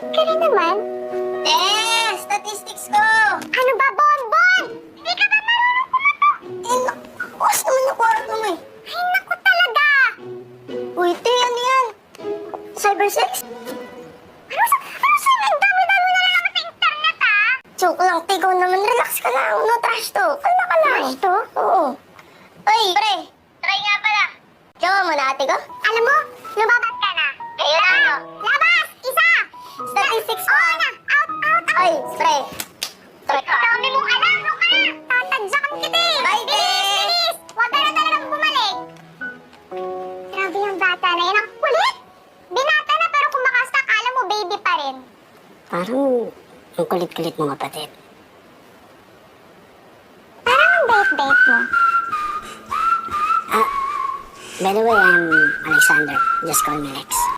Galit ka rin naman. Statistics ko! Ano ba, Bonbon? Hindi ka ba marunong kumatok? Bukas naman yung kwarto mo eh. Ay, naku talaga. Uy, te, ano yan? Cybersex? Ano sa ang dami-dami na lang sa internet, ha? Joke lang, te, ikaw naman. Relax ka lang. No trash to. Kalma ka lang. Trash to? Oo. Uy, pre. Try nga pala. Jowa mo na, ate ko? Alam mo, lumabat ka na. Kailan ano? Labas! Isa! Statistics ko. Oo na! Out! Ay, pre. Try ka. Dami mong alam! Ano ka? Tatadyakan kita eh! Bye, te! Bilis! Huwag ka na talagang bumalik! Grabe yung bata na yun. Ang kulit! Binata na pero kung makasta, akala mo baby pa rin. Parang ang kulit-kulit mo, kapatid. Parang ang bait-bait mo. By the way, I'm Alexander. Just call me Lex.